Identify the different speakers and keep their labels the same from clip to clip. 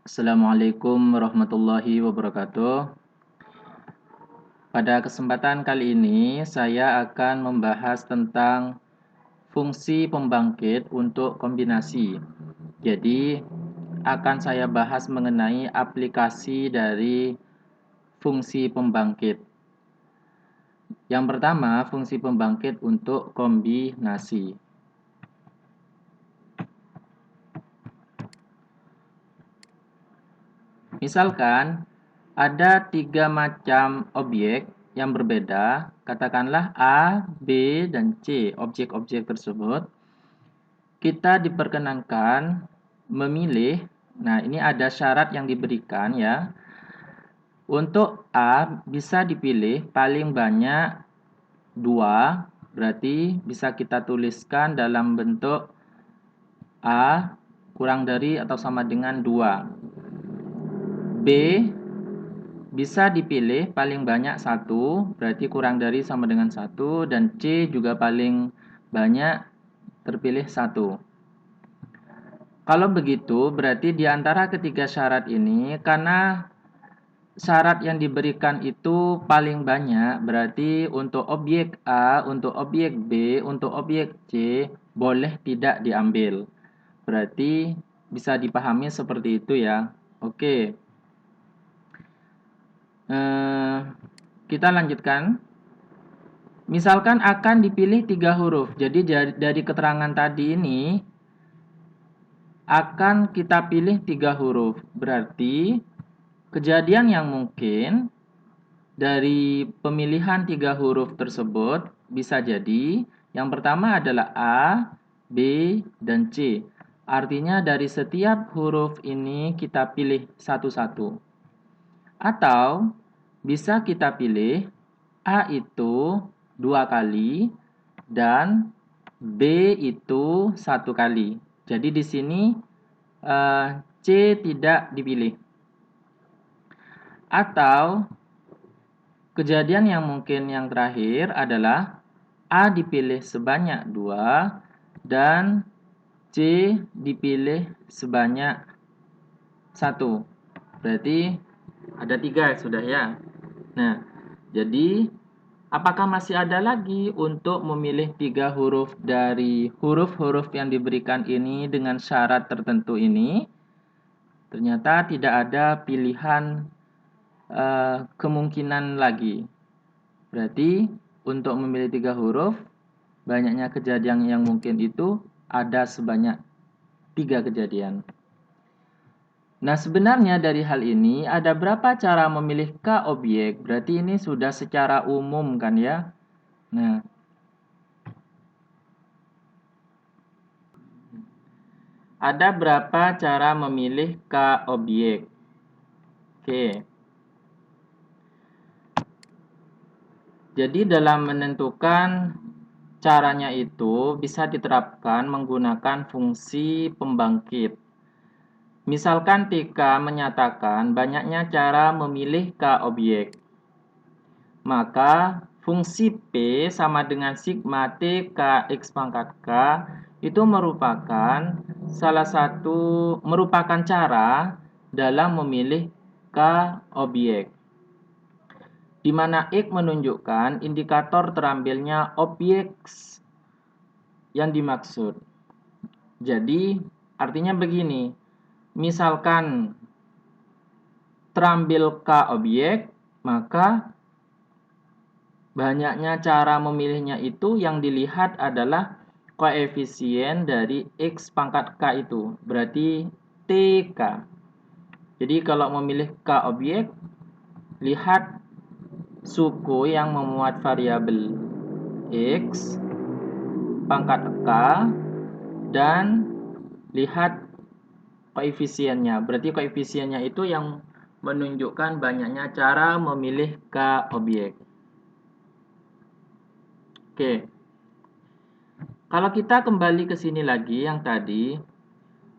Speaker 1: Assalamualaikum warahmatullahi wabarakatuh. Pada kesempatan kali ini, saya akan membahas tentang fungsi pembangkit untuk kombinasi. Jadi, akan saya bahas mengenai aplikasi dari fungsi pembangkit. Yang pertama, fungsi pembangkit untuk kombinasi. Misalkan, ada 3 macam objek yang berbeda, katakanlah A, B, dan C, objek-objek tersebut. Kita diperkenankan memilih, nah ini ada syarat yang diberikan ya. Untuk A bisa dipilih paling banyak 2, berarti bisa kita tuliskan dalam bentuk A kurang dari atau sama dengan 2. B bisa dipilih paling banyak 1, berarti kurang dari sama dengan 1, dan C juga paling banyak terpilih 1. Kalau begitu, berarti di antara ketiga syarat ini, karena syarat yang diberikan itu paling banyak, berarti untuk objek A, untuk objek B, untuk objek C, boleh tidak diambil. Berarti bisa dipahami seperti itu ya. Oke. Kita lanjutkan. Misalkan akan dipilih 3 huruf. Jadi dari keterangan tadi ini akan kita pilih 3 huruf. Berarti kejadian yang mungkin dari pemilihan 3 huruf tersebut bisa jadi yang pertama adalah A, B, dan C. Artinya dari setiap huruf ini kita pilih satu-satu. Atau bisa kita pilih A itu 2 kali dan B itu 1 kali. Jadi di sini C tidak dipilih. Atau kejadian yang mungkin yang terakhir adalah A dipilih sebanyak 2 dan C dipilih sebanyak 1. Berarti ada 3 sudah ya. Nah, jadi apakah masih ada lagi untuk memilih 3 huruf dari huruf-huruf yang diberikan ini dengan syarat tertentu ini? Ternyata tidak ada pilihan kemungkinan lagi. Berarti untuk memilih 3 huruf, banyaknya kejadian yang mungkin itu ada sebanyak 3 kejadian. Nah, sebenarnya dari hal ini ada berapa cara memilih K objek? Berarti ini sudah secara umum kan ya? Nah, ada berapa cara memilih K objek? Oke. Jadi dalam menentukan caranya itu bisa diterapkan menggunakan fungsi pembangkit. Misalkan Tika menyatakan banyaknya cara memilih K objek. Maka fungsi P sama dengan sigma T K X pangkat K itu merupakan cara dalam memilih K objek. Di mana X menunjukkan indikator terambilnya objek yang dimaksud. Jadi artinya begini, misalkan terambil K objek, maka banyaknya cara memilihnya itu yang dilihat adalah koefisien dari X pangkat K itu, berarti TK. Jadi kalau memilih K objek, lihat suku yang memuat variabel X pangkat K dan lihat koefisiennya. Berarti koefisiennya itu yang menunjukkan banyaknya cara memilih K objek. Oke. Kalau kita kembali ke sini lagi yang tadi,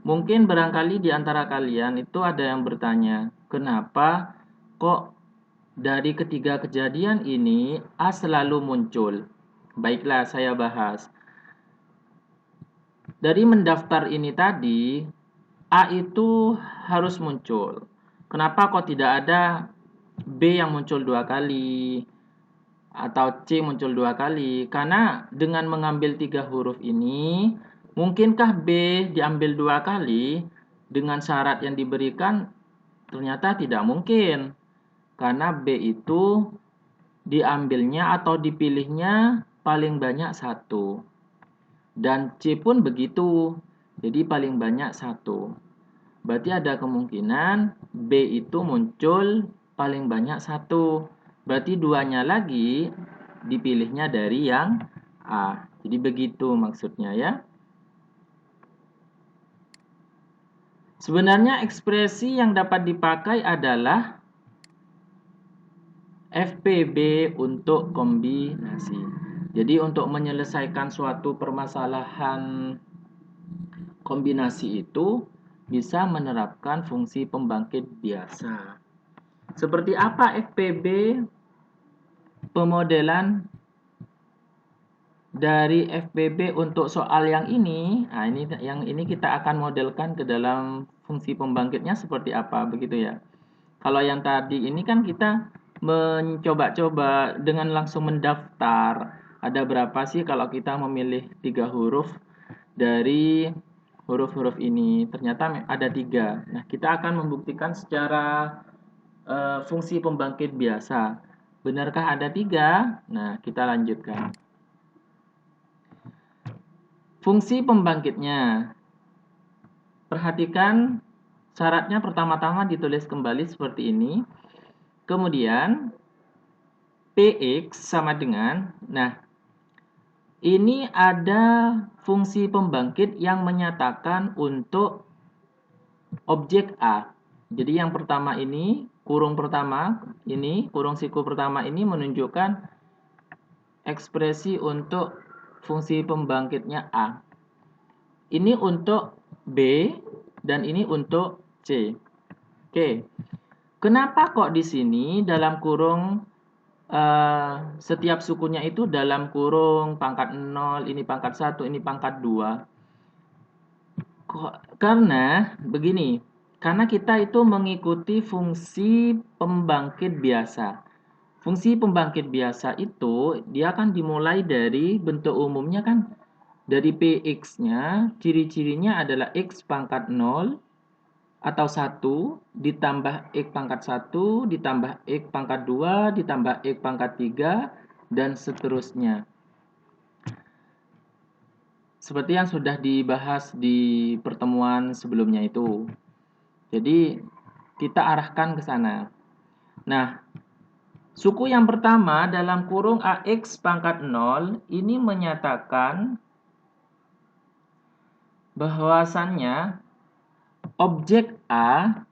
Speaker 1: mungkin barangkali di antara kalian itu ada yang bertanya, kenapa kok dari ketiga kejadian ini A selalu muncul? Baiklah, saya bahas. Dari mendaftar ini tadi, A itu harus muncul. Kenapa kok tidak ada B yang muncul 2 kali atau C muncul 2 kali? Karena dengan mengambil 3 huruf ini, mungkinkah B diambil 2 kali dengan syarat yang diberikan? Ternyata tidak mungkin. Karena B itu diambilnya atau dipilihnya paling banyak 1. Dan C pun begitu. Jadi paling banyak 1. Berarti ada kemungkinan B itu muncul paling banyak 1. Berarti 2-nya lagi dipilihnya dari yang A. Jadi begitu maksudnya ya. Sebenarnya ekspresi yang dapat dipakai adalah FPB untuk kombinasi. Jadi untuk menyelesaikan suatu permasalahan kombinasi itu bisa menerapkan fungsi pembangkit biasa. Seperti apa FPB? Pemodelan dari FPB untuk soal yang ini. Nah, ini kita akan modelkan ke dalam fungsi pembangkitnya seperti apa begitu ya. Kalau yang tadi ini kan kita mencoba-coba dengan langsung mendaftar. Ada berapa sih kalau kita memilih 3 huruf dari huruf-huruf ini? Ternyata ada 3. Nah, kita akan membuktikan secara fungsi pembangkit biasa. Benarkah ada 3? Nah, kita lanjutkan. Fungsi pembangkitnya. Perhatikan syaratnya pertama-tama ditulis kembali seperti ini. Kemudian Px sama dengan, nah ini ada fungsi pembangkit yang menyatakan untuk objek A. Jadi yang pertama ini, kurung pertama ini, kurung siku pertama ini menunjukkan ekspresi untuk fungsi pembangkitnya A. Ini untuk B dan ini untuk C. Oke. Kenapa kok di sini dalam kurung setiap sukunya itu dalam kurung pangkat 0, ini pangkat 1, ini pangkat 2? Karena begini, karena kita itu mengikuti fungsi pembangkit biasa. Fungsi pembangkit biasa itu dia kan dimulai dari bentuk umumnya kan dari Px-nya, ciri-cirinya adalah X pangkat 0 atau 1 ditambah X pangkat 1 ditambah X pangkat 2 ditambah X pangkat 3 dan seterusnya. Seperti yang sudah dibahas di pertemuan sebelumnya itu. Jadi kita arahkan ke sana. Nah, suku yang pertama dalam kurung AX pangkat 0 ini menyatakan bahwasannya objek A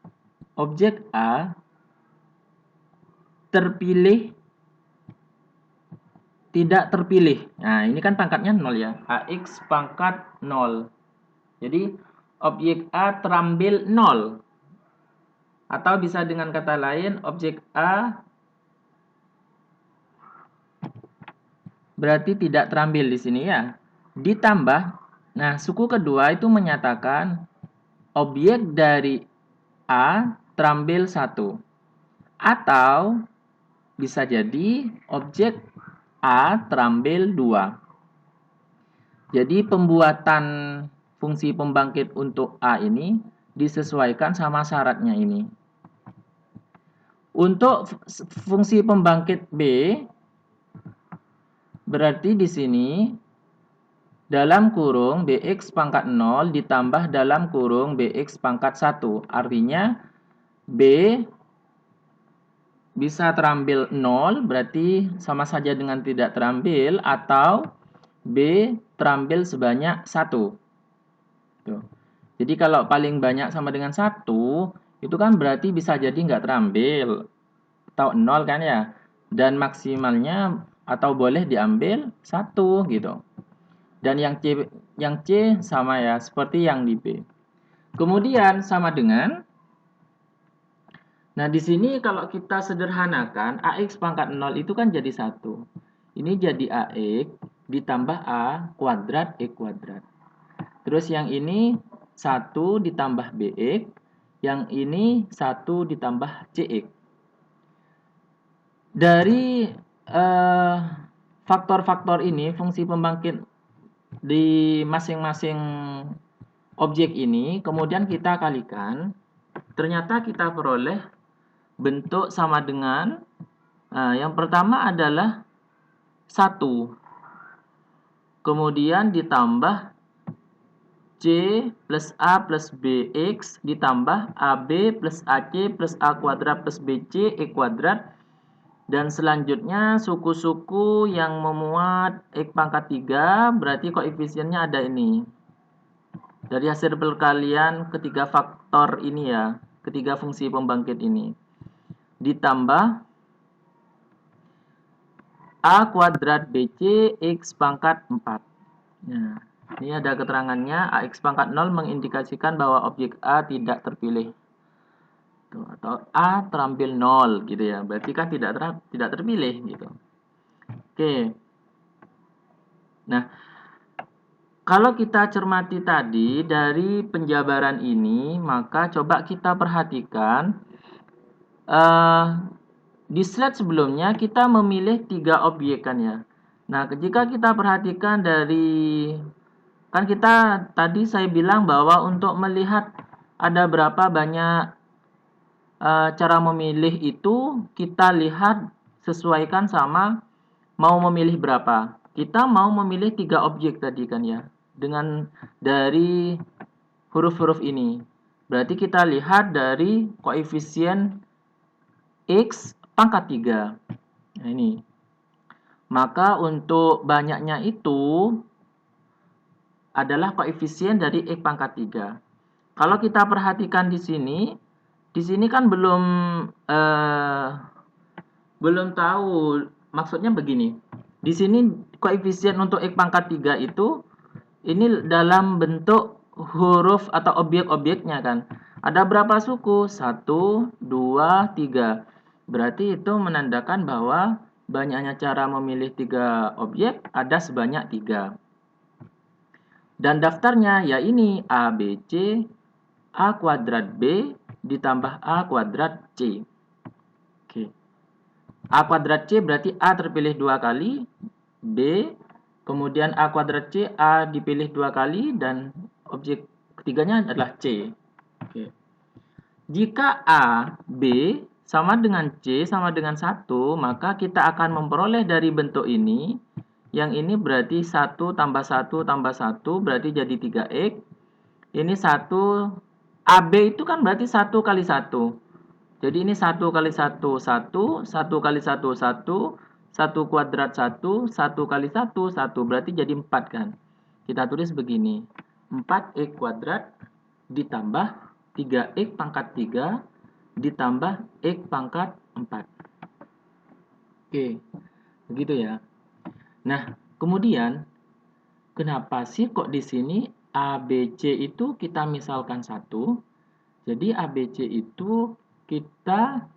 Speaker 1: terpilih tidak terpilih. Nah, ini kan pangkatnya 0 ya. AX pangkat 0. Jadi objek A terambil 0. Atau bisa dengan kata lain, objek A berarti tidak terambil di sini ya. Ditambah, nah suku kedua itu menyatakan objek dari A terambil 1. Atau bisa jadi objek A terambil 2. Jadi pembuatan fungsi pembangkit untuk A ini disesuaikan sama syaratnya ini. Untuk fungsi pembangkit B, berarti di sini dalam kurung Bx pangkat 0 ditambah dalam kurung Bx pangkat 1. Artinya B bisa terambil 0, berarti sama saja dengan tidak terambil, atau B terambil sebanyak 1. Tuh. Jadi kalau paling banyak sama dengan 1, itu kan berarti bisa jadi nggak terambil. Atau 0 kan ya. Dan maksimalnya atau boleh diambil 1 gitu. Dan yang C sama ya, seperti yang di B. Kemudian sama dengan, nah di sini kalau kita sederhanakan, AX pangkat 0 itu kan jadi 1. Ini jadi AX ditambah A kuadrat E kuadrat. Terus yang ini 1 ditambah BX, yang ini 1 ditambah CX. Dari faktor-faktor ini, fungsi pembangkit di masing-masing objek ini, kemudian kita kalikan, ternyata kita peroleh bentuk sama dengan, yang pertama adalah 1, kemudian ditambah C plus A plus BX ditambah AB plus AC plus A kuadrat plus BC E kuadrat. Dan selanjutnya suku-suku yang memuat X pangkat 3 berarti koefisiennya ada ini. Dari hasil perkalian ketiga faktor ini ya, ketiga fungsi pembangkit ini. Ditambah A kuadrat BC X pangkat 4. Nah, ini ada keterangannya, AX pangkat 0 mengindikasikan bahwa objek A tidak terpilih. Tuh, atau A terambil 0 gitu ya. Berarti kan tidak terpilih gitu. Oke. Nah, kalau kita cermati tadi dari penjabaran ini, maka coba kita perhatikan di slide sebelumnya kita memilih 3 objek kan ya. Nah, jika kita perhatikan dari, kan kita tadi saya bilang bahwa untuk melihat ada berapa banyak cara memilih itu kita lihat sesuaikan sama mau memilih berapa. Kita mau memilih 3 objek tadi kan ya, dengan dari huruf-huruf ini. Berarti kita lihat dari koefisien X pangkat 3. Nah, ini. Maka untuk banyaknya itu adalah koefisien dari X pangkat 3. Kalau kita perhatikan di sini kan belum tahu, maksudnya begini. Di sini koefisien untuk X pangkat 3 itu ini dalam bentuk huruf atau objek-objeknya kan. Ada berapa suku? 1, 2, 3. Berarti itu menandakan bahwa banyaknya cara memilih 3 objek ada sebanyak 3. Dan daftarnya ya ini A, B, C, A kuadrat B ditambah A kuadrat C. Oke. A kuadrat C berarti A terpilih 2 kali, B, kemudian A kuadrat C, A dipilih 2 kali, dan objek ketiganya adalah C. Oke. Jika A, B sama dengan C sama dengan 1, maka kita akan memperoleh dari bentuk ini, yang ini berarti 1 tambah 1 tambah 1 berarti jadi 3X. Ini 1, AB itu kan berarti 1 kali 1. Jadi ini 1 kali 1, 1, 1 kali 1, 1, 1 kuadrat 1, 1 kali 1, 1. Berarti jadi 4 kan. Kita tulis begini. 4X kuadrat ditambah 3X pangkat 3 ditambah X pangkat 4. Oke, begitu ya. Nah, kemudian kenapa sih kok di sini ABC itu kita misalkan 1? Jadi ABC itu kita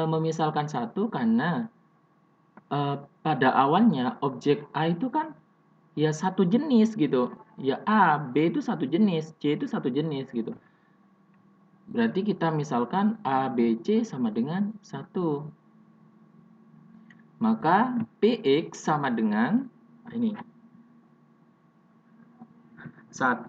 Speaker 1: memisalkan 1 karena pada awalnya objek A itu kan ya satu jenis gitu. Ya A, B itu satu jenis, C itu satu jenis gitu. Berarti kita misalkan A, B, C sama dengan 1. Maka PX sama dengan ini. 1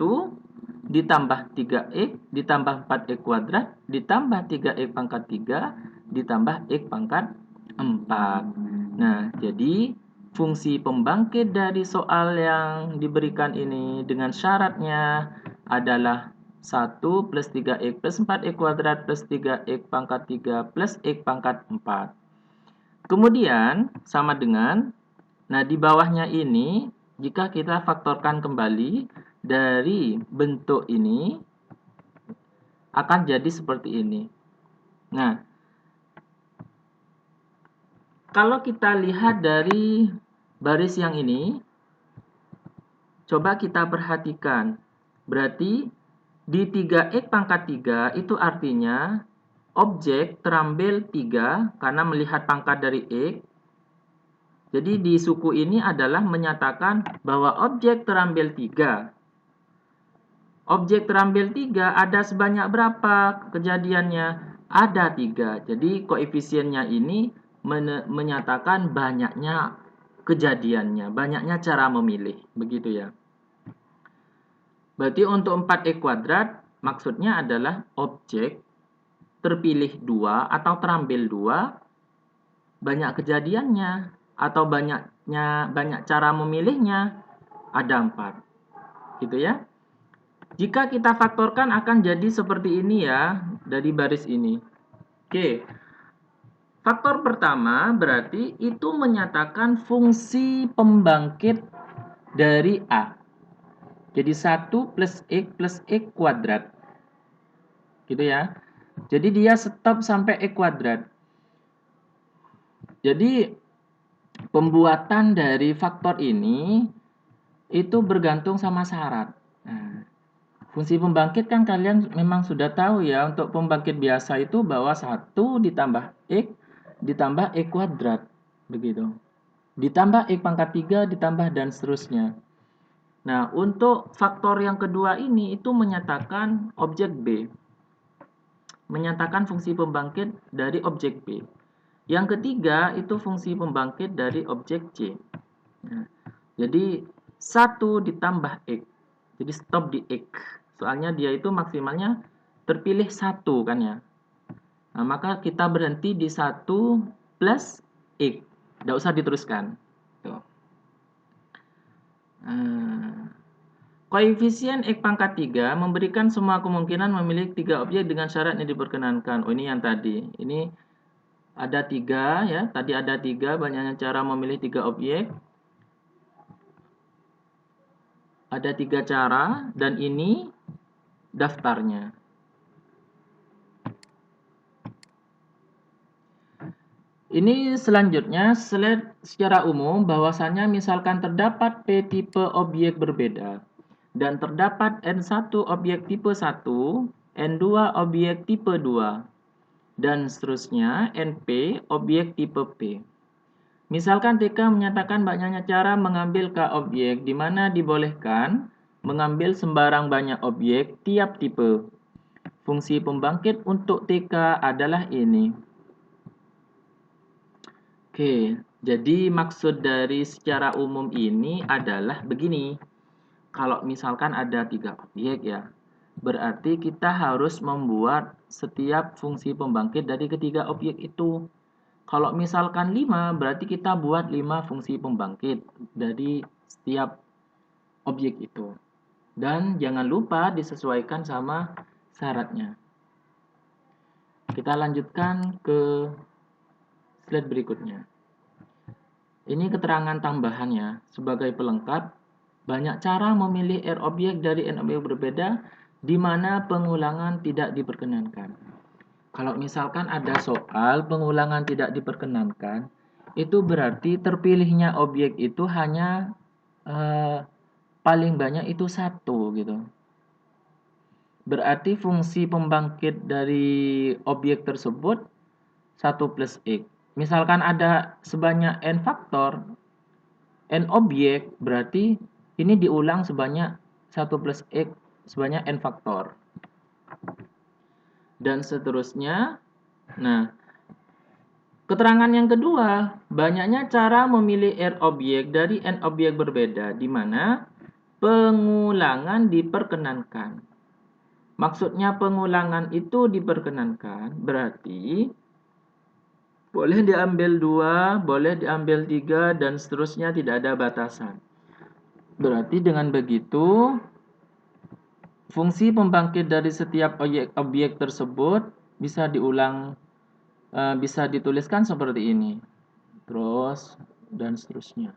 Speaker 1: ditambah 3X ditambah 4X kuadrat ditambah 3X pangkat 3 ditambah X pangkat 4. Nah, jadi fungsi pembangkit dari soal yang diberikan ini dengan syaratnya adalah 1 plus 3X plus 4X kuadrat plus 3X pangkat 3 plus X pangkat 4. Kemudian sama dengan, nah di bawahnya ini jika kita faktorkan kembali dari bentuk ini akan jadi seperti ini. Nah, kalau kita lihat dari baris yang ini, coba kita perhatikan. Berarti di 3X pangkat 3 itu artinya objek terambil 3 karena melihat pangkat dari X. Jadi di suku ini adalah menyatakan bahwa objek terambil 3. Objek terambil 3 ada sebanyak berapa kejadiannya? Ada 3. Jadi koefisiennya ini menyatakan banyaknya kejadiannya, banyaknya cara memilih. Begitu ya. Berarti untuk 4E kuadrat maksudnya adalah objek terpilih 2 atau terambil 2 banyak kejadiannya atau banyak cara memilihnya ada 4. Gitu ya. Jika kita faktorkan akan jadi seperti ini ya, dari baris ini. Oke. Faktor pertama berarti itu menyatakan fungsi pembangkit dari A. Jadi 1 plus X kuadrat. Gitu ya. Jadi dia stop sampai X kuadrat. Jadi pembuatan dari faktor ini itu bergantung sama syarat. Nah, fungsi pembangkit kan kalian memang sudah tahu ya, untuk pembangkit biasa itu bahwa 1 ditambah X ditambah X kuadrat. Begitu. Ditambah X pangkat 3 ditambah dan seterusnya. Nah, untuk faktor yang kedua ini itu menyatakan objek B. Menyatakan fungsi pembangkit dari objek B. Yang ketiga itu fungsi pembangkit dari objek C. Nah, jadi 1 ditambah X. Jadi stop di X. Soalnya dia itu maksimalnya terpilih 1 kan ya. Nah, maka kita berhenti di 1 plus X. Tidak usah diteruskan. Tuh. Koefisien X pangkat 3 memberikan semua kemungkinan memilih 3 objek dengan syarat yang diperkenankan. Oh, ini yang tadi. Ini ada 3 ya. Tadi ada 3, banyaknya cara memilih 3 objek. Ada 3 cara dan ini daftarnya. Ini selanjutnya slide secara umum bahwasannya misalkan terdapat P tipe objek berbeda dan terdapat N1 objek tipe 1, N2 objek tipe 2 dan seterusnya NP objek tipe P. Misalkan TK menyatakan banyaknya cara mengambil K objek di mana dibolehkan mengambil sembarang banyak objek tiap tipe. Fungsi pembangkit untuk TK adalah ini. Oke, jadi maksud dari secara umum ini adalah begini. Kalau misalkan ada 3 objek ya, berarti kita harus membuat setiap fungsi pembangkit dari ketiga objek itu. Kalau misalkan 5, berarti kita buat 5 fungsi pembangkit dari setiap objek itu. Dan jangan lupa disesuaikan sama syaratnya. Kita lanjutkan ke slide berikutnya. Ini keterangan tambahannya. Sebagai pelengkap, banyak cara memilih R objek dari N objek berbeda di mana pengulangan tidak diperkenankan. Kalau misalkan ada soal pengulangan tidak diperkenankan, itu berarti terpilihnya objek itu hanya paling banyak itu 1 gitu. Berarti fungsi pembangkit dari objek tersebut 1 plus X. Misalkan ada sebanyak N faktor, N objek, berarti ini diulang sebanyak 1 plus X sebanyak N faktor. Dan seterusnya. Nah, keterangan yang kedua, banyaknya cara memilih R objek dari N objek berbeda, di mana pengulangan diperkenankan. Maksudnya pengulangan itu diperkenankan, berarti boleh diambil 2, boleh diambil 3, dan seterusnya tidak ada batasan. Berarti dengan begitu, fungsi pembangkit dari setiap objek tersebut bisa diulang, bisa dituliskan seperti ini. Terus, dan seterusnya.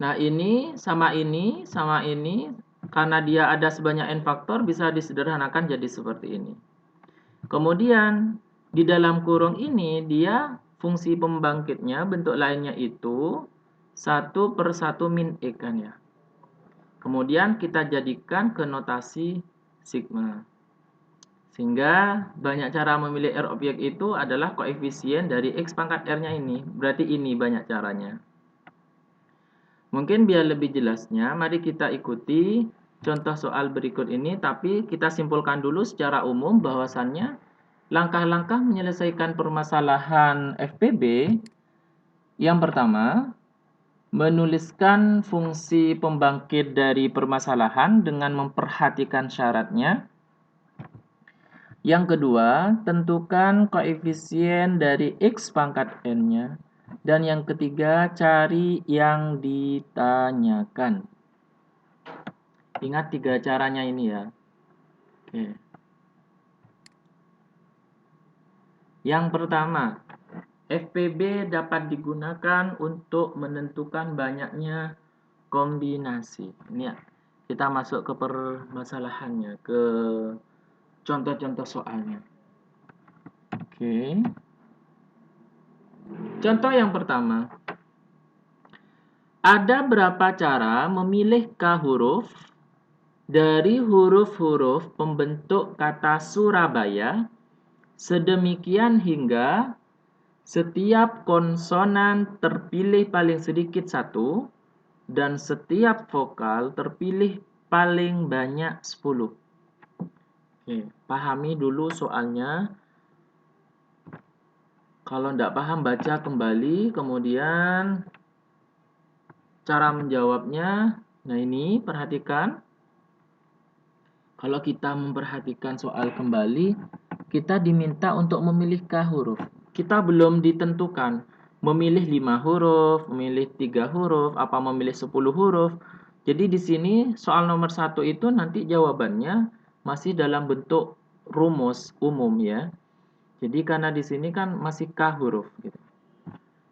Speaker 1: Nah, ini, sama ini, karena dia ada sebanyak N faktor, bisa disederhanakan jadi seperti ini. Kemudian, di dalam kurung ini, dia fungsi pembangkitnya, bentuk lainnya itu 1 per 1 min X kan ya. Kemudian kita jadikan ke notasi sigma. Sehingga banyak cara memilih R objek itu adalah koefisien dari X pangkat R-nya ini. Berarti ini banyak caranya. Mungkin biar lebih jelasnya, mari kita ikuti contoh soal berikut ini, tapi kita simpulkan dulu secara umum bahwasannya langkah-langkah menyelesaikan permasalahan FPB yang pertama, menuliskan fungsi pembangkit dari permasalahan dengan memperhatikan syaratnya. Yang kedua, tentukan koefisien dari X pangkat N-nya. Dan yang ketiga, cari yang ditanyakan. Ingat 3 caranya ini ya. Oke. Yang pertama, FPB dapat digunakan untuk menentukan banyaknya kombinasi. Ini ya, kita masuk ke permasalahannya, ke contoh-contoh soalnya. Oke. Contoh yang pertama. Ada berapa cara memilih K huruf dari huruf-huruf pembentuk kata Surabaya sedemikian hingga setiap konsonan terpilih paling sedikit 1 dan setiap vokal terpilih paling banyak 10. Oke, pahami dulu soalnya. Kalau tidak paham, baca kembali, kemudian cara menjawabnya. Nah ini, perhatikan. Kalau kita memperhatikan soal kembali, kita diminta untuk memilih K huruf. Kita belum ditentukan memilih 5 huruf, memilih 3 huruf, apa memilih 10 huruf. Jadi di sini soal nomor 1 itu nanti jawabannya masih dalam bentuk rumus umum ya. Jadi karena di sini kan masih K huruf gitu.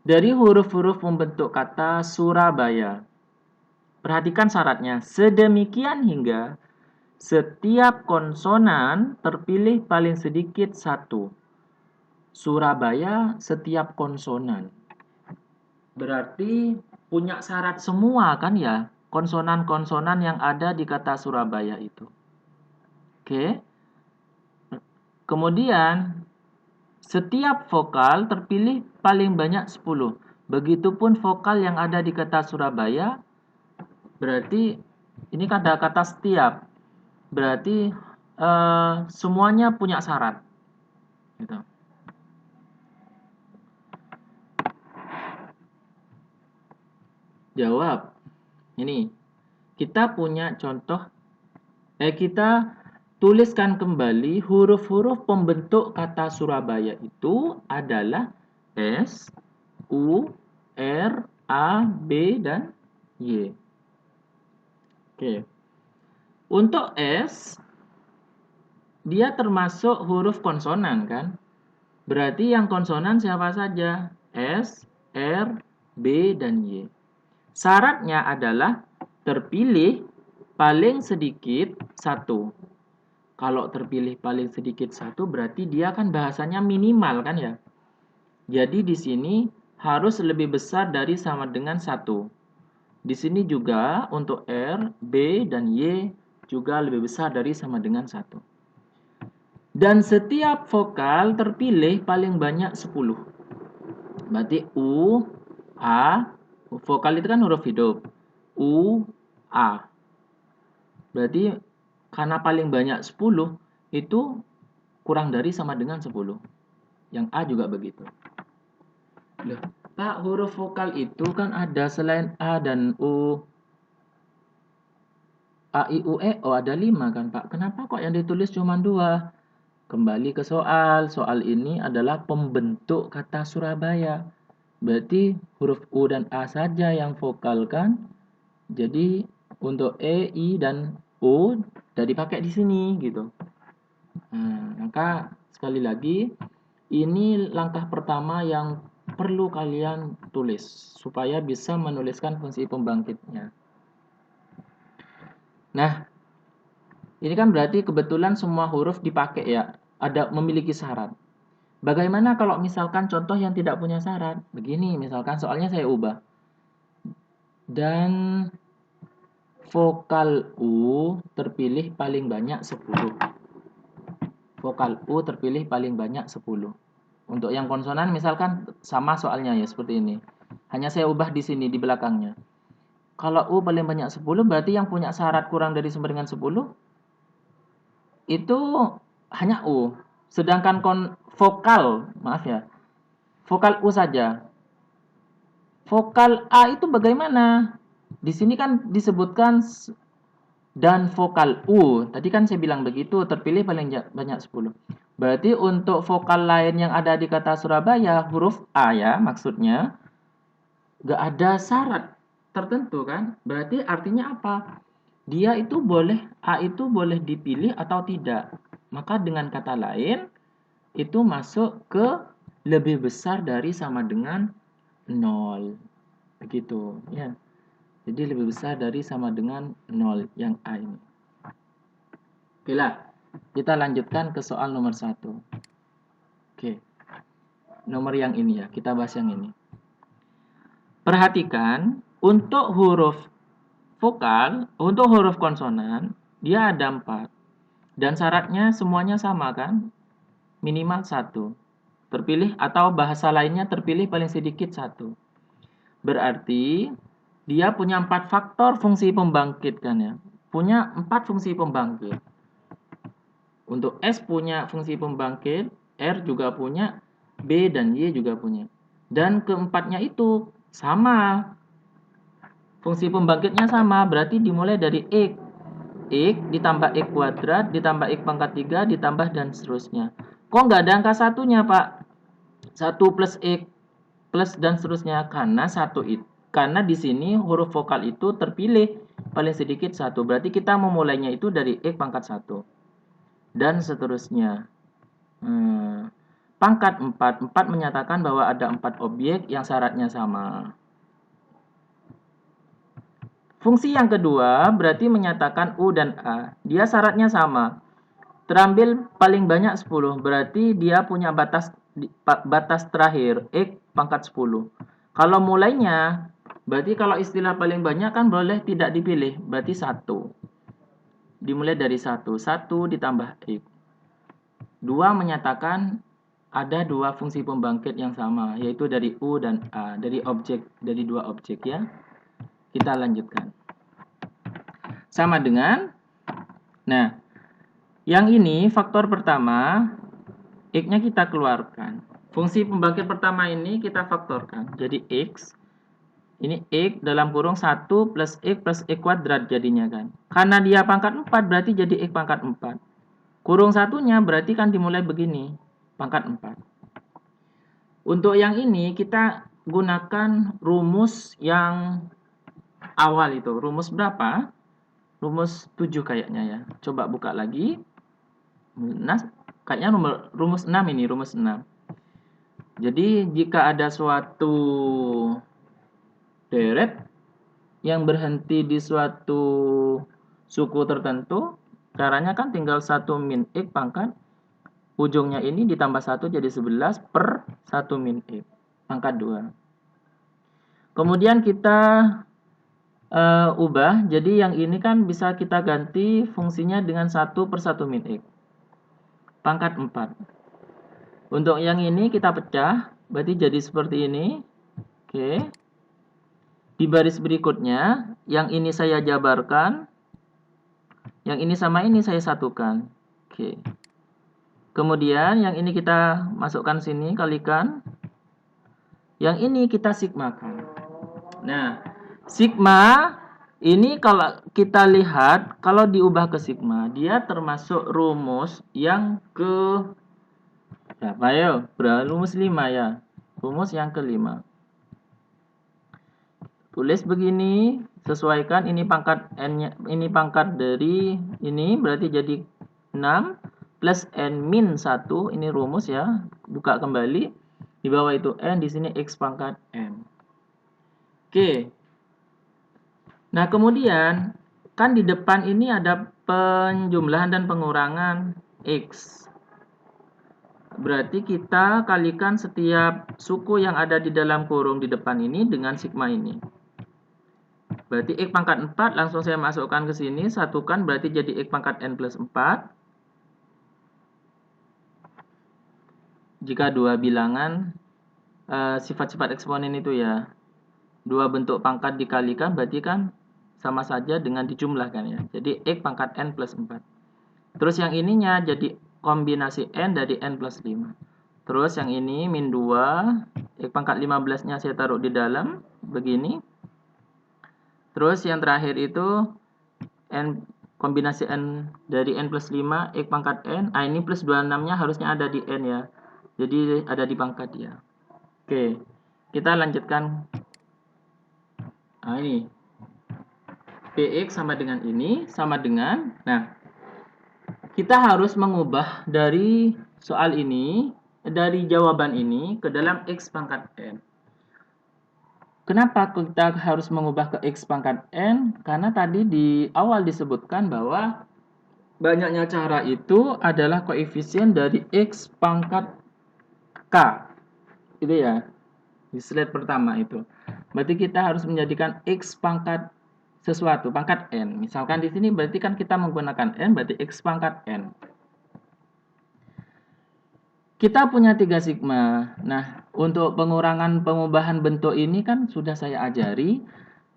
Speaker 1: Dari huruf-huruf membentuk kata Surabaya. Perhatikan syaratnya. Sedemikian hingga setiap konsonan terpilih paling sedikit 1. Surabaya setiap konsonan. Berarti punya syarat semua kan ya? Konsonan-konsonan yang ada di kata Surabaya itu. Oke. Kemudian setiap vokal terpilih paling banyak 10. Begitupun vokal yang ada di kata Surabaya, berarti ini ada kata setiap. Berarti semuanya punya syarat. Gitu. Jawab. Ini. Kita punya contoh. Kita tuliskan kembali huruf-huruf pembentuk kata Surabaya itu adalah S, U, R, A, B, dan Y. Oke. Untuk S, dia termasuk huruf konsonan kan? Berarti yang konsonan siapa saja? S, R, B, dan Y. Syaratnya adalah terpilih paling sedikit 1. Kalau terpilih paling sedikit 1 berarti dia kan bahasanya minimal kan ya. Jadi di sini harus lebih besar dari sama dengan 1. Di sini juga untuk R, B, dan Y juga lebih besar dari sama dengan 1. Dan setiap vokal terpilih paling banyak 10. Berarti U, A, vokal itu kan huruf hidup. U, A. Berarti karena paling banyak 10, itu kurang dari sama dengan 10. Yang A juga begitu. Loh, Pak, huruf vokal itu kan ada selain A dan U. A, I, U, E, O ada 5 kan Pak. Kenapa kok yang ditulis cuma 2? Kembali ke soal. Soal ini adalah pembentuk kata Surabaya. Berarti huruf U dan A saja yang vokal kan. Jadi untuk E, I, dan U sudah dipakai di sini gitu. Nah, maka sekali lagi ini langkah pertama yang perlu kalian tulis supaya bisa menuliskan fungsi pembangkitnya. Nah, ini kan berarti kebetulan semua huruf dipakai ya, ada memiliki syarat. Bagaimana kalau misalkan contoh yang tidak punya syarat? Begini, misalkan soalnya saya ubah. Dan vokal U terpilih paling banyak 10. Vokal U terpilih paling banyak 10. Untuk yang konsonan misalkan sama soalnya ya seperti ini. Hanya saya ubah di sini di belakangnya. Kalau U paling banyak 10, berarti yang punya syarat kurang dari sama dengan 10 itu hanya U. Sedangkan vokal, maaf ya, vokal U saja. Vokal A itu bagaimana? Di sini kan disebutkan dan vokal U. Tadi kan saya bilang begitu, terpilih paling banyak 10. Berarti untuk vokal lain yang ada di kata Surabaya, huruf A ya maksudnya, nggak ada syarat tertentu kan? Berarti artinya apa? Dia itu boleh, A itu boleh dipilih atau tidak. Maka dengan kata lain, itu masuk ke lebih besar dari sama dengan 0. Begitu ya. Jadi lebih besar dari sama dengan 0 yang A ini. Oke lah, kita lanjutkan ke soal nomor 1. Oke, nomor yang ini ya, kita bahas yang ini. Perhatikan, untuk huruf vokal, untuk huruf konsonan, dia ada 4. Dan syaratnya semuanya sama kan? Minimal 1. Terpilih atau bahasa lainnya terpilih paling sedikit 1. Berarti dia punya 4 faktor fungsi pembangkit kan ya. Punya 4 fungsi pembangkit. Untuk S punya fungsi pembangkit, R juga punya, B dan Y juga punya. Dan keempatnya itu sama. Fungsi pembangkitnya sama, berarti dimulai dari X. X ditambah X kuadrat, ditambah X pangkat 3, ditambah dan seterusnya. Kok nggak ada angka satunya, Pak? 1 plus X plus dan seterusnya. Karena di sini huruf vokal itu terpilih paling sedikit 1. Berarti kita memulainya itu dari X pangkat 1. Dan seterusnya. Pangkat 4. 4 menyatakan bahwa ada 4 objek yang syaratnya sama. Fungsi yang kedua berarti menyatakan U dan A. Dia syaratnya sama. Terambil paling banyak 10. Berarti dia punya batas terakhir X pangkat 10. Kalau mulainya, berarti kalau istilah paling banyak kan boleh tidak dipilih. Berarti 1. Dimulai dari 1. 1 ditambah X. 2 menyatakan ada 2 fungsi pembangkit yang sama, yaitu dari U dan A, dari 2 objek ya. Kita lanjutkan. Sama dengan, nah, yang ini faktor pertama, X-nya kita keluarkan. Fungsi pembangkit pertama ini kita faktorkan. Jadi X, ini X dalam kurung 1 plus X kuadrat jadinya kan. Karena dia pangkat 4 berarti jadi X pangkat 4. Kurung satunya berarti kan dimulai begini, pangkat 4. Untuk yang ini kita gunakan rumus yang awal itu. Rumus berapa? Rumus 7 kayaknya ya. Coba buka lagi. Nah, kayaknya rumus 6 ini, rumus 6. Jadi jika ada suatu deret yang berhenti di suatu suku tertentu, caranya kan tinggal 1 min X pangkat ujungnya ini ditambah 1 jadi 11 per 1 min X pangkat 2. Kemudian kita ubah, jadi yang ini kan bisa kita ganti fungsinya dengan 1 per 1 min X pangkat 4. Untuk yang ini kita pecah, berarti jadi seperti ini. Oke. Di baris berikutnya, yang ini saya jabarkan, yang ini sama ini saya satukan. Oke. Kemudian yang ini kita masukkan sini, kalikan. Yang ini kita sigmakan. Nah, sigma ini kalau kita lihat, kalau diubah ke sigma, dia termasuk rumus yang ke berapa ya? Rumus 5 ya. Rumus yang kelima. Tulis begini, sesuaikan ini pangkat n-nya, ini pangkat dari ini berarti jadi 6 plus n min 1, ini rumus ya. Buka kembali. Di bawah itu n, di sini x pangkat n. Oke. Nah, kemudian kan di depan ini ada penjumlahan dan pengurangan X. Berarti kita kalikan setiap suku yang ada di dalam kurung di depan ini dengan sigma ini. Berarti X pangkat 4 langsung saya masukkan ke sini, satukan berarti jadi X pangkat N plus 4. Jika dua bilangan sifat-sifat eksponen itu ya. Dua bentuk pangkat dikalikan berarti kan sama saja dengan dijumlahkan ya. Jadi X pangkat N plus 4. Terus yang ininya jadi kombinasi N dari N plus 5. Terus yang ini min 2, X pangkat 15-nya saya taruh di dalam, begini. Terus yang terakhir itu N kombinasi N dari N plus 5, X pangkat N. Ini plus 26-nya harusnya ada di N ya. Jadi ada di pangkat ya. Oke, kita lanjutkan. Nah ini, PX sama dengan ini, sama dengan, nah, kita harus mengubah dari soal ini, dari jawaban ini ke dalam X pangkat N. Kenapa kita harus mengubah ke X pangkat N? Karena tadi di awal disebutkan bahwa banyaknya cara itu adalah koefisien dari X pangkat K. Itu ya, di slide pertama itu. Berarti kita harus menjadikan X pangkat sesuatu, pangkat N. Misalkan di sini berarti kan kita menggunakan N, berarti X pangkat N. Kita punya 3 sigma. Nah, untuk pengubahan bentuk ini kan sudah saya ajari.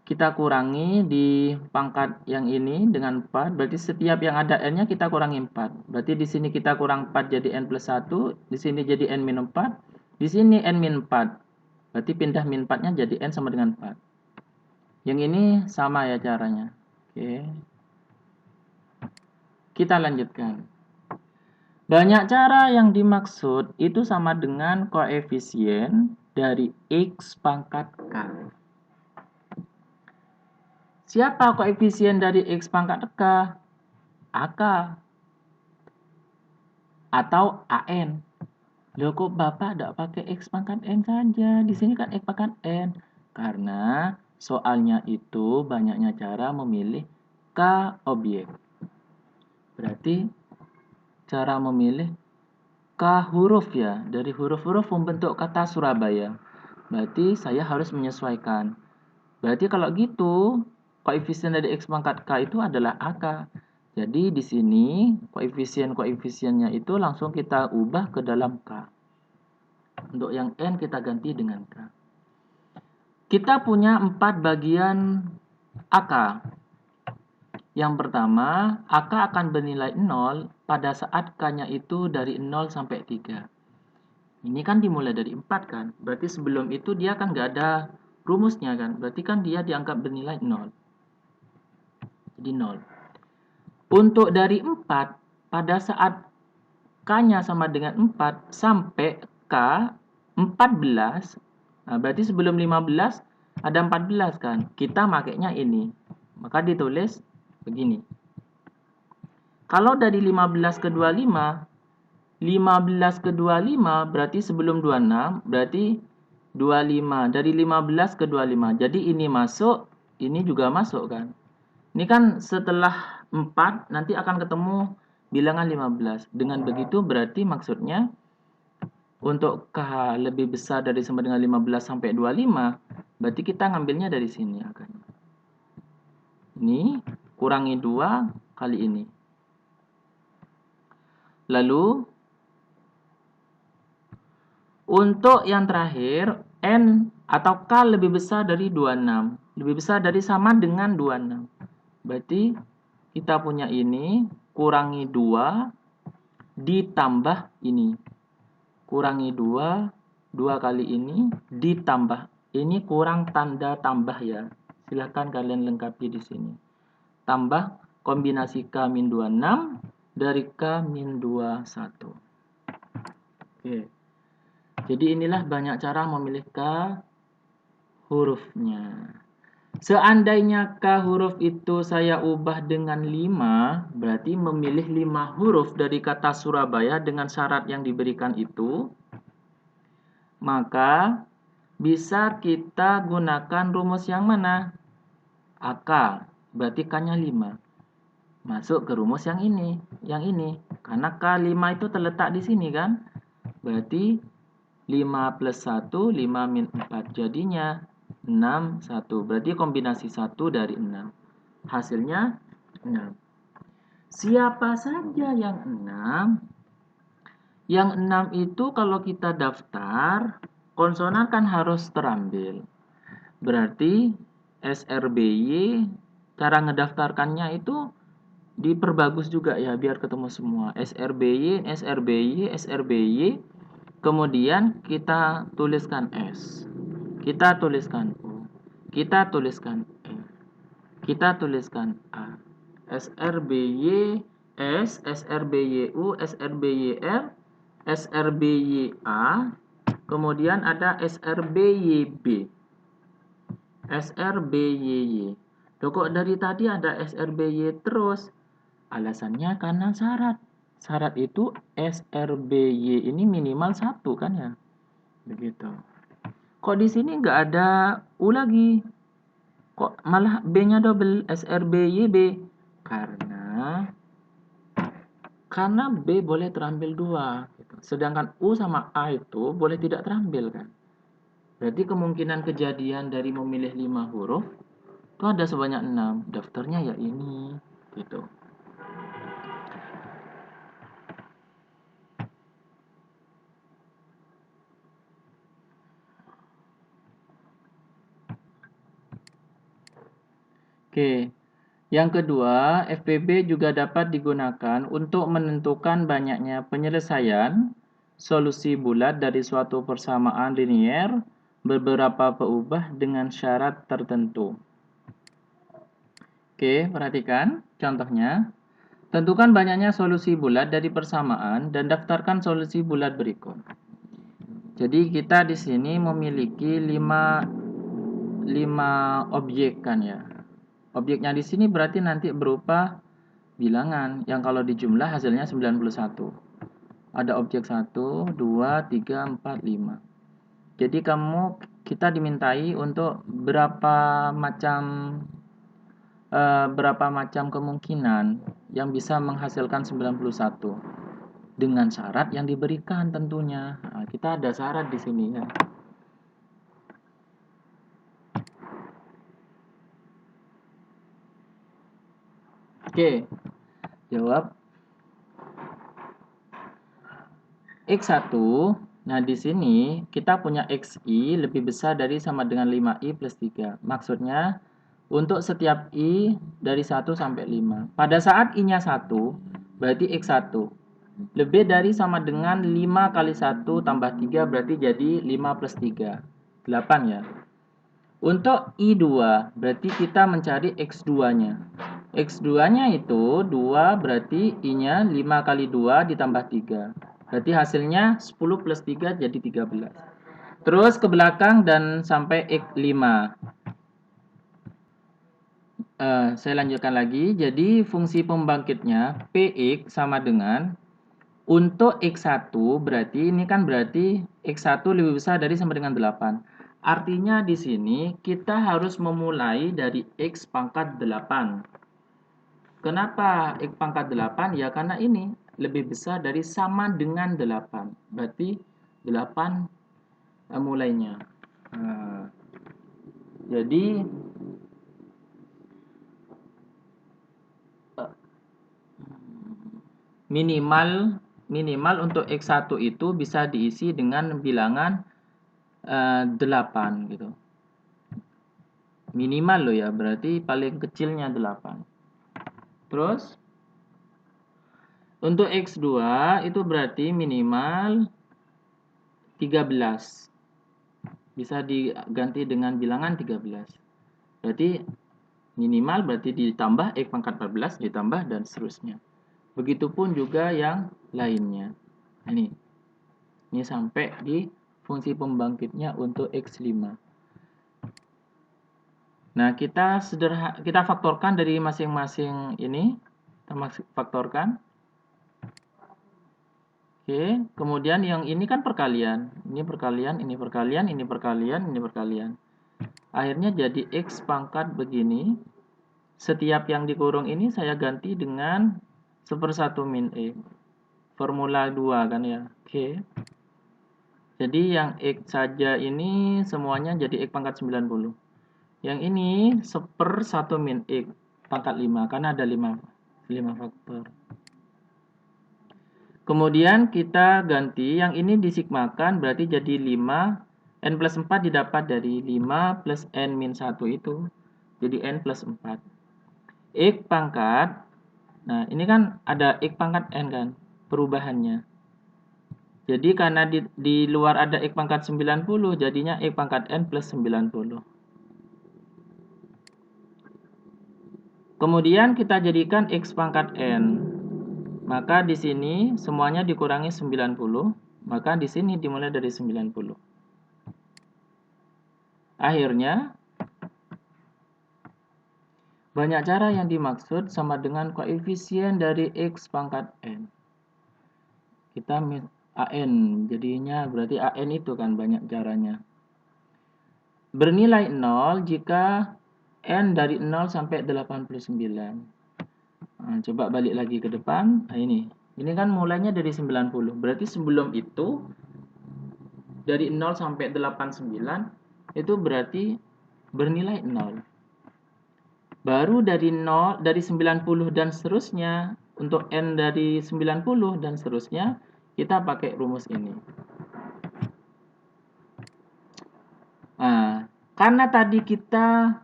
Speaker 1: Kita kurangi di pangkat yang ini dengan 4. Berarti setiap yang ada N-nya kita kurangi 4. Berarti di sini kita kurang 4 jadi N plus 1. Di sini jadi N min 4. Di sini N min 4. Berarti pindah min 4-nya jadi N sama dengan 4. Yang ini sama ya caranya. Oke. Kita lanjutkan. Banyak cara yang dimaksud itu sama dengan koefisien dari X pangkat K. Siapa koefisien dari X pangkat K? AK atau AN. Loh kok Bapak tidak pakai X pangkat N saja? Di sini kan X pangkat N. Karena soalnya itu banyaknya cara memilih K objek. Berarti cara memilih K huruf ya. Dari huruf-huruf membentuk kata Surabaya. Berarti saya harus menyesuaikan. Berarti kalau gitu, koefisien dari X pangkat K itu adalah AK. Jadi di sini koefisien-koefisiennya itu langsung kita ubah ke dalam K. Untuk yang N kita ganti dengan K. Kita punya 4 bagian AK. Yang pertama, AK akan bernilai 0 pada saat K-nya itu dari 0 sampai 3. Ini kan dimulai dari 4 kan. Berarti sebelum itu dia kan nggak ada rumusnya kan. Berarti kan dia dianggap bernilai 0. Jadi 0. Untuk dari 4, pada saat K-nya sama dengan 4 sampai K 14, nah berarti sebelum 15 ada 14 kan. Kita makainya ini. Maka ditulis begini. Kalau dari 15 ke 25, 15 ke 25 berarti sebelum 26, berarti 25. Dari 15 ke 25. Jadi ini masuk, ini juga masuk kan. Ini kan setelah 4 nanti akan ketemu bilangan 15. Dengan begitu berarti maksudnya untuk K lebih besar dari sama dengan 15 sampai 25, berarti kita ngambilnya dari sini akan. Ini kurangi 2 kali ini. Lalu untuk yang terakhir, N atau K lebih besar dari 26. Lebih besar dari sama dengan 26. Berarti kita punya ini, kurangi 2, ditambah ini. Kurangi 2, 2 kali ini, ditambah. Ini kurang tanda tambah ya. Silahkan kalian lengkapi di sini. Tambah kombinasi K min 26 dari K min 21. Oke. Jadi inilah banyak cara memilih K hurufnya. Seandainya K huruf itu saya ubah dengan 5, berarti memilih 5 huruf dari kata Surabaya dengan syarat yang diberikan itu, maka bisa kita gunakan rumus yang mana? AK, berarti K-nya 5. Masuk ke rumus yang ini. Karena K5 itu terletak di sini kan? Berarti 5 plus 1, 5 min 4. Jadinya 6, 1. Berarti kombinasi 1 dari 6. Hasilnya 6. Siapa saja yang 6? Yang 6 itu kalau kita daftar, konsonan kan harus terambil. Berarti SRBY cara ngedaftarkannya itu diperbagus juga ya biar ketemu semua. SRBY, SRBY, SRBY. Kemudian kita tuliskan S. Kita tuliskan U. Kita tuliskan E. Kita tuliskan A. SRBY S, SRBYU, SRBYR, SRBYA. Kemudian ada SRBYB. SRBYY. Loh kok dari tadi ada SRBY terus? Alasannya karena syarat. Syarat itu SRBY ini minimal 1 kan ya? Begitu. Kok di sini nggak ada U lagi? Kok malah B-nya double SRBYB? Karena B boleh terambil 2. Sedangkan U sama A itu boleh tidak terambil kan? Berarti kemungkinan kejadian dari memilih 5 huruf itu ada sebanyak 6. Daftarnya ya ini gitu. Oke. Yang kedua, FPB juga dapat digunakan untuk menentukan banyaknya penyelesaian solusi bulat dari suatu persamaan linier beberapa peubah dengan syarat tertentu. Oke, perhatikan contohnya. Tentukan banyaknya solusi bulat dari persamaan dan daftarkan solusi bulat berikut. Jadi kita di sini memiliki 5 objek kan ya. Objeknya di sini berarti nanti berupa bilangan yang kalau dijumlah hasilnya 91. Ada objek 1, 2, 3, 4, 5. Jadi kita dimintai untuk berapa macam kemungkinan yang bisa menghasilkan 91 dengan syarat yang diberikan tentunya. Nah, kita ada syarat di sini ya. Oke. Jawab X1. Nah, di sini kita punya XI lebih besar dari sama dengan 5I plus 3. Maksudnya, untuk setiap I dari 1 sampai 5. Pada saat I-nya 1, berarti X1. Lebih dari sama dengan 5 kali 1 tambah 3 berarti jadi 5 plus 3. 8 ya. Untuk I2, berarti kita mencari X2-nya. X2-nya itu 2 berarti I-nya 5 kali 2 ditambah 3. Berarti hasilnya 10 plus 3 jadi 13. Terus ke belakang dan sampai X5. Saya lanjutkan lagi. Jadi fungsi pembangkitnya Px sama dengan untuk X1 berarti ini kan berarti X1 lebih besar dari sama dengan 8. Artinya di sini kita harus memulai dari X pangkat 8. Kenapa X pangkat 8? Ya karena ini lebih besar dari sama dengan 8. Berarti 8 mulainya. Jadi minimal untuk X1 itu bisa diisi dengan bilangan 8 gitu. Minimal loh ya, berarti paling kecilnya 8. Terus untuk X2 itu berarti minimal 13. Bisa diganti dengan bilangan 13. Berarti minimal berarti ditambah X pangkat 14 ditambah dan seterusnya. Begitupun juga yang lainnya. Ini sampai di fungsi pembangkitnya untuk X5. Nah, kita faktorkan dari masing-masing ini. Kita faktorkan. Oke, kemudian yang ini kan perkalian. Ini perkalian, ini perkalian, ini perkalian, ini perkalian. Akhirnya jadi X pangkat begini. Setiap yang dikurung ini saya ganti dengan 1/1 min E. Formula 2 kan ya. Oke. Jadi yang X saja ini semuanya jadi X pangkat 90. Yang ini 1/1 min X pangkat 5 karena ada 5 faktor. Kemudian kita ganti yang ini disigmakan berarti jadi 5 N plus 4 didapat dari 5 plus N min 1 itu. Jadi N plus 4. X pangkat, nah ini kan ada X pangkat N kan, perubahannya. Jadi karena di luar ada X pangkat 90, jadinya X pangkat N plus 90. Kemudian kita jadikan X pangkat N. Maka di sini semuanya dikurangi 90, maka di sini dimulai dari 90. Akhirnya, banyak cara yang dimaksud sama dengan koefisien dari X pangkat N. Kita AN, jadinya berarti AN itu kan banyak caranya. Bernilai 0 jika N dari 0 sampai 89. Nah, coba balik lagi ke depan. Nah, ini kan mulainya dari 90. Berarti sebelum itu dari 0 sampai 89 itu berarti bernilai 0. Baru dari 0 dari 90 dan seterusnya untuk N dari 90 dan seterusnya kita pakai rumus ini. Nah, karena tadi kita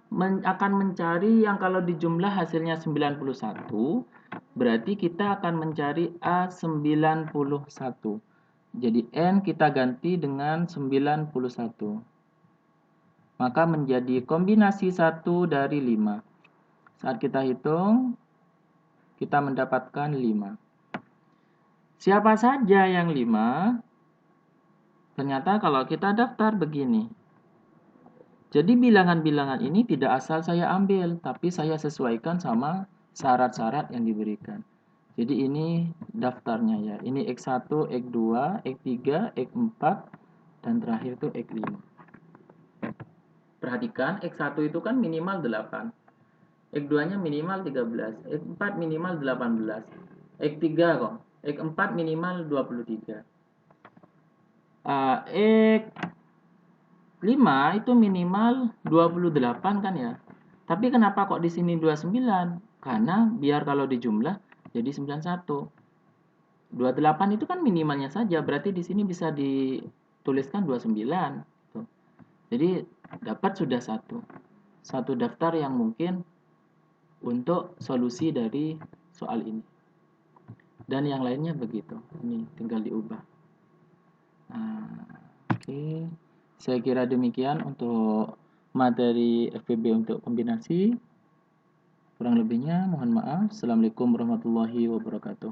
Speaker 1: akan mencari yang kalau dijumlah hasilnya 91, berarti kita akan mencari A91. Jadi N kita ganti dengan 91. Maka menjadi kombinasi 1 dari 5. Saat kita hitung, kita mendapatkan 5. Siapa saja yang 5? Ternyata kalau kita daftar begini. Jadi bilangan-bilangan ini tidak asal saya ambil, tapi saya sesuaikan sama syarat-syarat yang diberikan. Jadi ini daftarnya ya. Ini X1, X2, X3, X4, dan terakhir itu X5. Perhatikan, X1 itu kan minimal 8. X2-nya minimal 13. X4 minimal 18. X3 kok. X4 minimal 23. X5 itu minimal 28 kan ya. Tapi kenapa kok di sini 29? Karena biar kalau dijumlah jadi 91. 28 itu kan minimalnya saja, berarti di sini bisa dituliskan 29 gitu. Jadi dapat sudah satu daftar yang mungkin untuk solusi dari soal ini. Dan yang lainnya begitu. Ini tinggal diubah. Nah, oke. Saya kira demikian untuk materi FPB untuk kombinasi. Kurang lebihnya mohon maaf. Assalamualaikum warahmatullahi wabarakatuh.